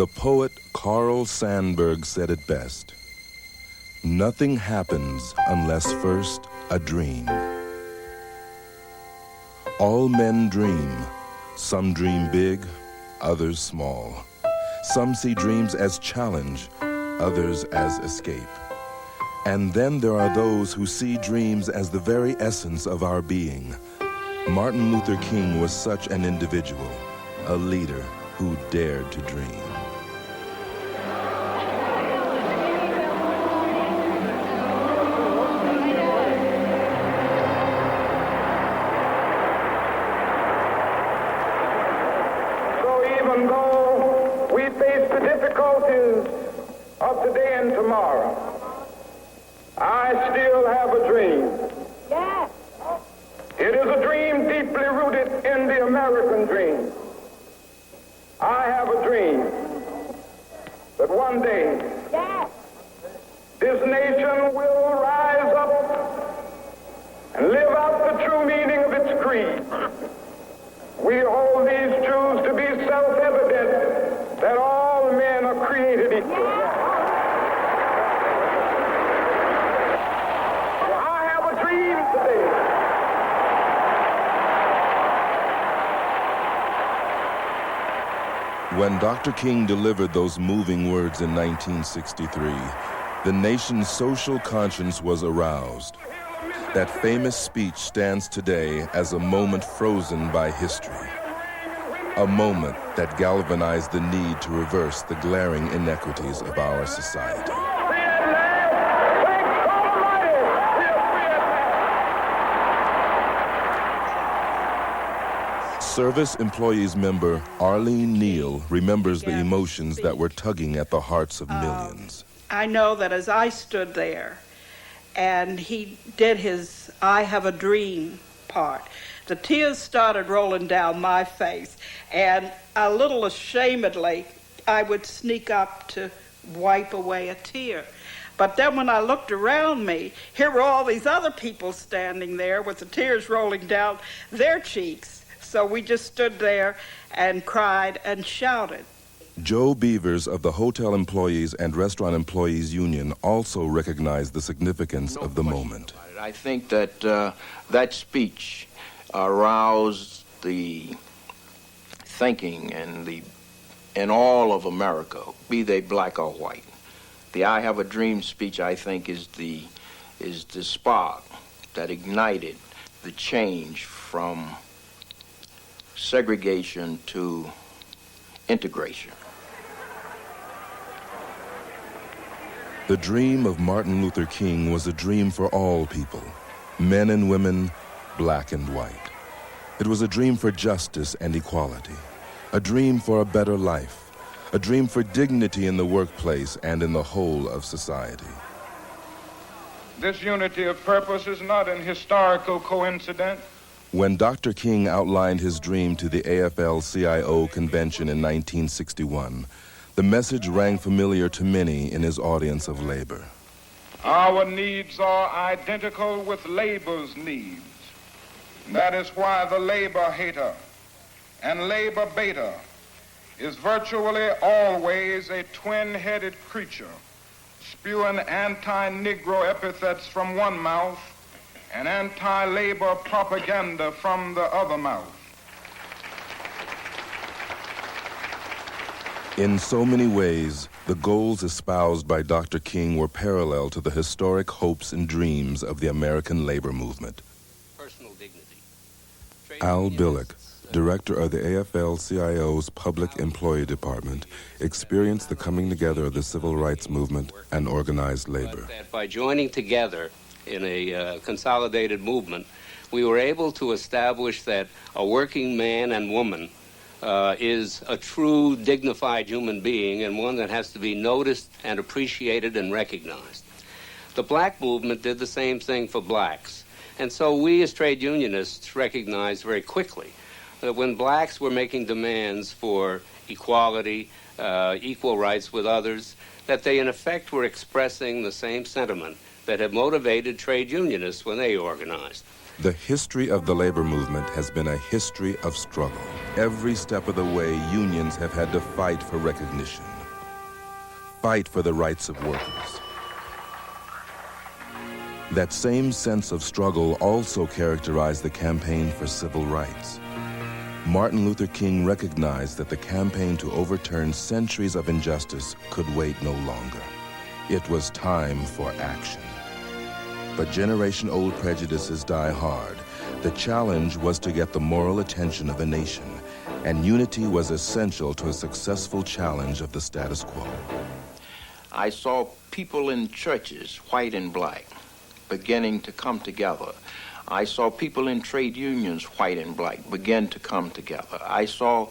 The poet Carl Sandburg said it best. Nothing happens unless first a dream. All men dream. Some dream big, others small. Some see dreams as challenge, others as escape. And then there are those who see dreams as the very essence of our being. Martin Luther King was such an individual, a leader who dared to dream. So even though we face the difficulties of today and tomorrow, I still have a dream. Yes. It is a dream deeply rooted in the American dream. I have a dream that one day this nation will rise up and live out the true meaning of its creed. We hold these truths to be self-evident that all men are created equal. I have a dream today. When Dr. King delivered those moving words in 1963, the nation's social conscience was aroused. That famous speech stands today as a moment frozen by history, a moment that galvanized the need to reverse the glaring inequities of our society. Service Employees member Arlene Neal remembers the emotions that were tugging at the hearts of millions. I know that as I stood there and he did his I Have a Dream part, the tears started rolling down my face, and a little ashamedly I would sneak up to wipe away a tear. But then when I looked around me, here were all these other people standing there with the tears rolling down their cheeks. So we just stood there and cried and shouted. Joe Beavers of the Hotel Employees and Restaurant Employees Union also recognized the significance of the moment. I think that that speech aroused the thinking in all of America, be they black or white. The I Have a Dream speech, I think, is the spark that ignited the change from segregation to integration. The dream of Martin Luther King was a dream for all people, men and women, black and white. It was a dream for justice and equality, a dream for a better life, a dream for dignity in the workplace and in the whole of society. This unity of purpose is not an historical coincidence. When Dr. King outlined his dream to the AFL-CIO convention in 1961, the message rang familiar to many in his audience of labor. Our needs are identical with labor's needs. That is why the labor hater and labor baiter is virtually always a twin-headed creature, spewing anti-Negro epithets from one mouth and anti-labor propaganda from the other mouth. In so many ways, the goals espoused by Dr. King were parallel to the historic hopes and dreams of the American labor movement. Personal dignity. Al Billick, director of the AFL-CIO's Public Employee Department, experienced the coming together of the civil rights movement and organized labor. That by joining together in a consolidated movement, we were able to establish that a working man and woman is a true dignified human being and one that has to be noticed and appreciated and recognized. The black movement did the same thing for blacks. And so we as trade unionists recognized very quickly that when blacks were making demands for equality, equal rights with others, that they in effect were expressing the same sentiment that have motivated trade unionists when they organized. The history of the labor movement has been a history of struggle. Every step of the way, unions have had to fight for recognition, fight for the rights of workers. That same sense of struggle also characterized the campaign for civil rights. Martin Luther King recognized that the campaign to overturn centuries of injustice could wait no longer. It was time for action. But generation-old prejudices die hard. The challenge was to get the moral attention of a nation, and unity was essential to a successful challenge of the status quo. I saw people in churches, white and black, beginning to come together. I saw people in trade unions, white and black, begin to come together. I saw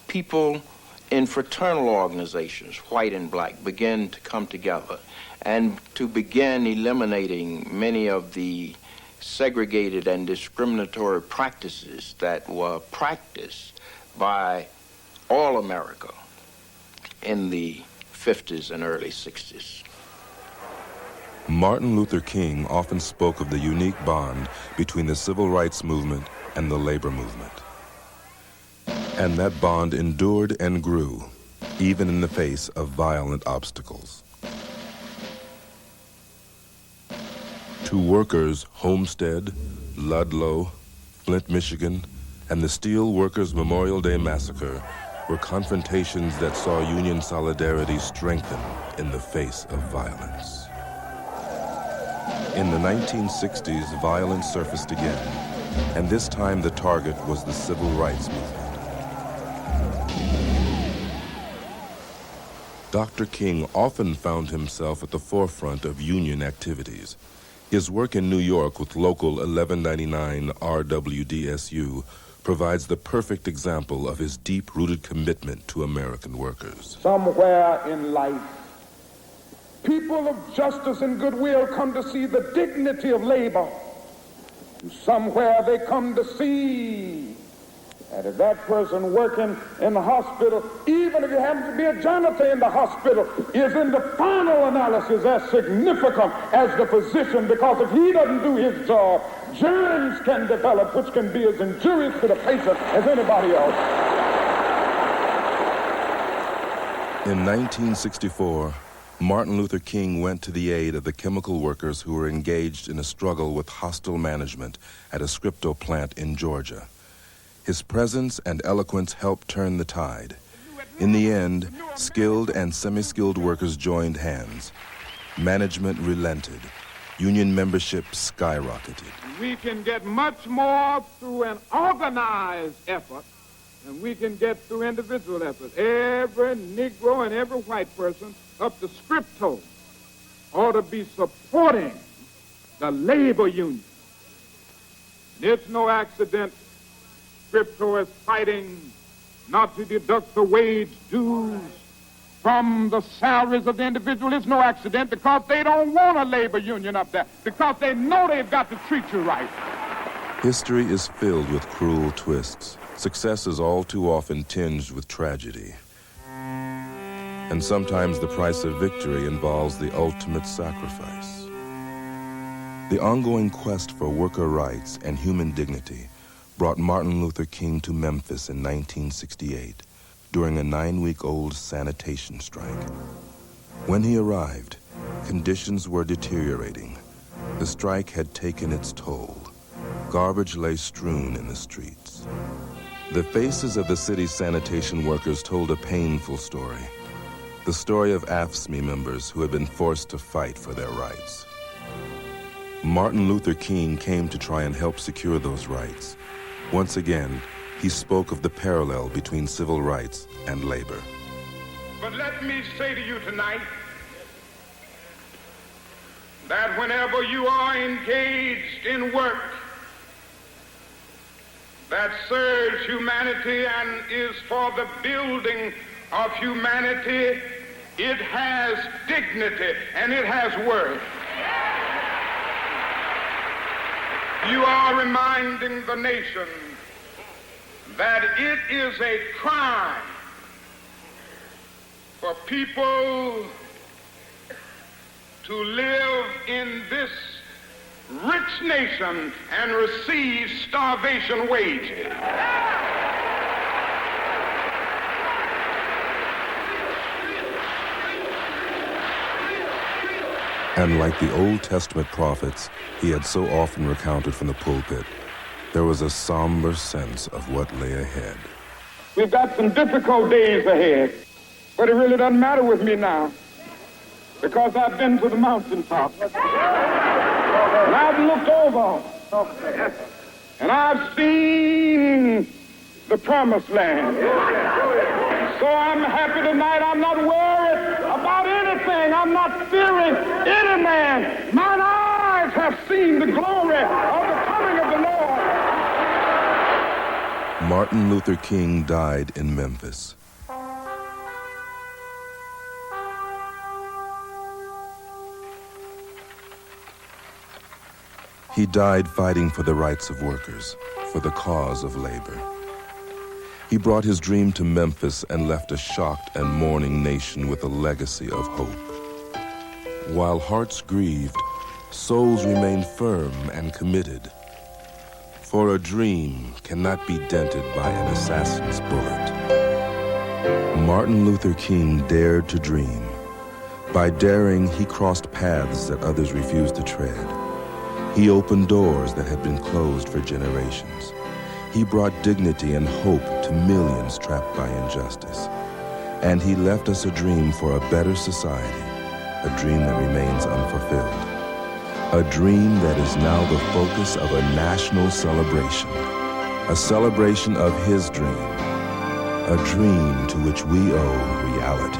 people in fraternal organizations, white and black, begin to come together and to begin eliminating many of the segregated and discriminatory practices that were practiced by all America in the 50s and early 60s. Martin Luther King often spoke of the unique bond between the civil rights movement and the labor movement. And that bond endured and grew, even in the face of violent obstacles. To workers, Homestead, Ludlow, Flint, Michigan, and the Steel Workers Memorial Day Massacre were confrontations that saw Union solidarity strengthen in the face of violence. In the 1960s, violence surfaced again, and this time the target was the civil rights movement. Dr. King often found himself at the forefront of union activities. His work in New York with Local 1199 RWDSU provides the perfect example of his deep-rooted commitment to American workers. Somewhere in life, people of justice and goodwill come to see the dignity of labor. And somewhere they come to see that if that person working in the hospital, even if he happens to be a janitor in the hospital, is in the final analysis as significant as the physician, because if he doesn't do his job, germs can develop which can be as injurious to the patient as anybody else. In 1964, Martin Luther King went to the aid of the chemical workers who were engaged in a struggle with hostile management at a Scripto plant in Georgia. His presence and eloquence helped turn the tide. In the end, skilled and semi-skilled workers joined hands. Management relented. Union membership skyrocketed. We can get much more through an organized effort than we can get through individual effort. Every Negro and every white person up to Scripto ought to be supporting the labor union. It's no accident Scripto is fighting not to deduct the wage dues from the salaries of the individual. It's no accident because they don't want a labor union up there, because they know they've got to treat you right. History is filled with cruel twists. Success is all too often tinged with tragedy. And sometimes the price of victory involves the ultimate sacrifice. The ongoing quest for worker rights and human dignity brought Martin Luther King to Memphis in 1968 during a 9-week-old sanitation strike. When he arrived, conditions were deteriorating. The strike had taken its toll. Garbage lay strewn in the streets. The faces of the city's sanitation workers told a painful story. The story of AFL-CIO members who had been forced to fight for their rights. Martin Luther King came to try and help secure those rights. Once again, he spoke of the parallel between civil rights and labor. But let me say to you tonight that whenever you are engaged in work that serves humanity and is for the building of humanity, it has dignity and it has worth. You are reminding the nation that it is a crime for people to live in this rich nation and receive starvation wages. And like the Old Testament prophets he had so often recounted from the pulpit, there was a somber sense of what lay ahead. We've got some difficult days ahead, but it really doesn't matter with me now, because I've been to the mountaintop. And I've looked over, and I've seen the promised land. So I'm happy tonight. I'm not worried about anything. I'm not fearing any man. Mine eyes have seen the glory of the coming of the Lord. Martin Luther King died in Memphis. He died fighting for the rights of workers, for the cause of labor. He brought his dream to Memphis and left a shocked and mourning nation with a legacy of hope. While hearts grieved, souls remained firm and committed. For a dream cannot be dented by an assassin's bullet. Martin Luther King dared to dream. By daring, he crossed paths that others refused to tread. He opened doors that had been closed for generations. He brought dignity and hope to millions trapped by injustice. And he left us a dream for a better society, a dream that remains unfulfilled. A dream that is now the focus of a national celebration, a celebration of his dream, a dream to which we owe reality.